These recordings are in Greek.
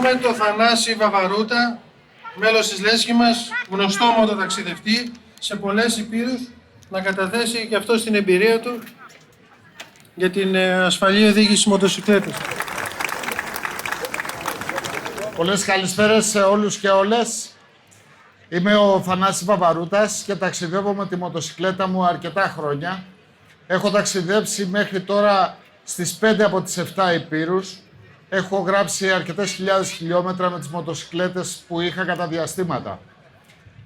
καλούμε το Θανάση Βαβαρούτα, μέλος της λέσχης μας, γνωστό μοτοταξιδευτή σε πολλές υπήρους, να καταθέσει και αυτό στην εμπειρία του για την ασφαλή οδήγηση μοτοσυκλέτας. Πολλές καλησπέρες σε όλους και όλες. Είμαι ο Θανάσης Βαβαρούτας και ταξιδεύω με τη μοτοσυκλέτα μου αρκετά χρόνια. Έχω ταξιδέψει μέχρι τώρα στις 5 από τις 7 υπήρους. Έχω γράψει αρκετές χιλιάδες χιλιόμετρα με τις μοτοσυκλέτες που είχα κατά διαστήματα.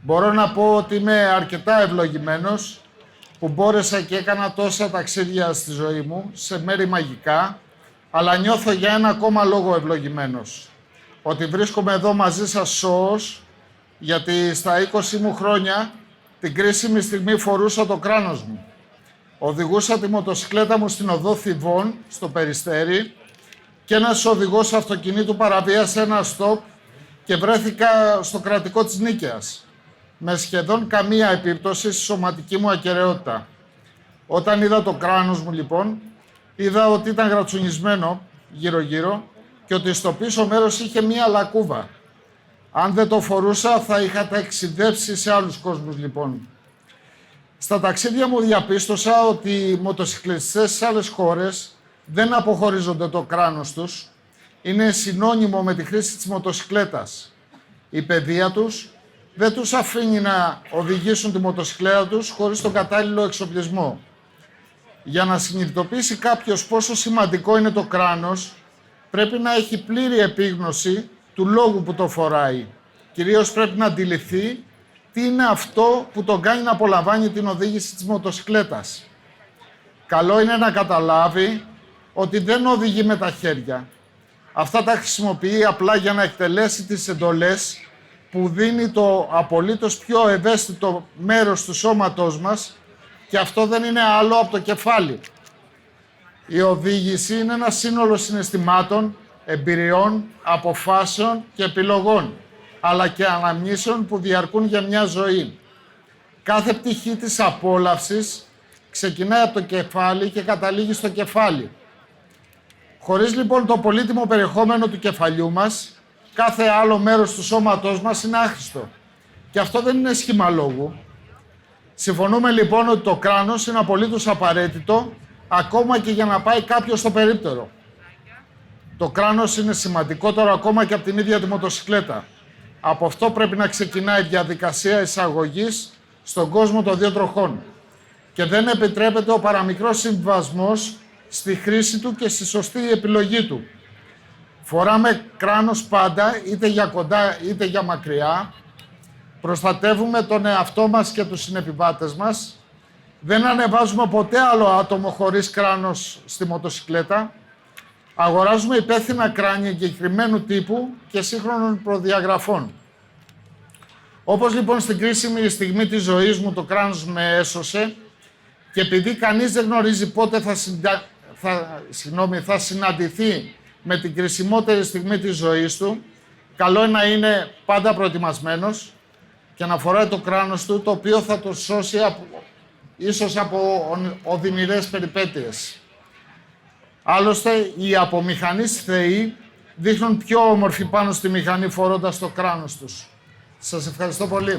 Μπορώ να πω ότι είμαι αρκετά ευλογημένος που μπόρεσα και έκανα τόσα ταξίδια στη ζωή μου, σε μέρη μαγικά, αλλά νιώθω για ένα ακόμα λόγο ευλογημένος. Ότι βρίσκομαι εδώ μαζί σας σώος, γιατί στα 20 μου χρόνια την κρίσιμη στιγμή φορούσα το κράνος μου. Οδηγούσα τη μοτοσυκλέτα μου στην οδό Θηβών, στο Περιστέρι, και ένας οδηγός αυτοκινήτου παραβίασε ένα στοπ και βρέθηκα στο κρατικό της Νίκαιας, με σχεδόν καμία επίπτωση στη σωματική μου ακεραιότητα. Όταν είδα το κράνος μου, λοιπόν, είδα ότι ήταν γρατσουνισμένο γύρω-γύρω και ότι στο πίσω μέρος είχε μία λακκούβα. Αν δεν το φορούσα, θα είχα ταξιδέψει σε άλλους κόσμους, λοιπόν. Στα ταξίδια μου διαπίστωσα ότι οι μοτοσυκλετιστές σε άλλες χώρες δεν αποχωρίζονται το κράνος τους. Είναι συνώνυμο με τη χρήση της μοτοσυκλέτας. Η παιδεία τους δεν τους αφήνει να οδηγήσουν τη μοτοσυκλέτα τους χωρίς τον κατάλληλο εξοπλισμό. Για να συνειδητοποιήσει κάποιος πόσο σημαντικό είναι το κράνος, πρέπει να έχει πλήρη επίγνωση του λόγου που το φοράει. Κυρίως πρέπει να αντιληφθεί τι είναι αυτό που τον κάνει να απολαμβάνει την οδήγηση της μοτοσυκλέτας. Καλό είναι να καταλάβει ότι δεν οδηγεί με τα χέρια. Αυτά τα χρησιμοποιεί απλά για να εκτελέσει τις εντολές που δίνει το απολύτως πιο ευαίσθητο μέρος του σώματός μας, και αυτό δεν είναι άλλο από το κεφάλι. Η οδήγηση είναι ένα σύνολο συναισθημάτων, εμπειριών, αποφάσεων και επιλογών, αλλά και αναμνήσεων που διαρκούν για μια ζωή. Κάθε πτυχή της απόλαυσης ξεκινάει από το κεφάλι και καταλήγει στο κεφάλι. Χωρίς λοιπόν το πολύτιμο περιεχόμενο του κεφαλιού μας, κάθε άλλο μέρος του σώματός μας είναι άχρηστο. Και αυτό δεν είναι σχήμα λόγου. Συμφωνούμε λοιπόν ότι το κράνος είναι απολύτως απαραίτητο, ακόμα και για να πάει κάποιος στο περίπτερο. Το κράνος είναι σημαντικότερο ακόμα και από την ίδια τη μοτοσυκλέτα. Από αυτό πρέπει να ξεκινάει η διαδικασία εισαγωγής στον κόσμο των δύο τροχών. Και δεν επιτρέπεται ο παραμικρός συμβιβασμός στη χρήση του και στη σωστή επιλογή του. Φοράμε κράνος πάντα, είτε για κοντά είτε για μακριά. Προστατεύουμε τον εαυτό μας και τους συνεπιβάτες μας. Δεν ανεβάζουμε ποτέ άλλο άτομο χωρίς κράνος στη μοτοσυκλέτα. Αγοράζουμε υπεύθυνα κράνια εγκεκριμένου τύπου και σύγχρονων προδιαγραφών. Όπως λοιπόν στην κρίσιμη στιγμή της ζωής μου το κράνος με έσωσε, και επειδή κανείς δεν γνωρίζει πότε θα συναντηθεί με την κρισιμότερη στιγμή της ζωής του, καλό είναι να είναι πάντα προετοιμασμένος και να φοράει το κράνος του, το οποίο θα το σώσει ίσως από οδυνηρές περιπέτειες. Άλλωστε, οι απομηχανείς θεοί δείχνουν πιο όμορφοι πάνω στη μηχανή φορώντας το κράνος τους. Σας ευχαριστώ πολύ.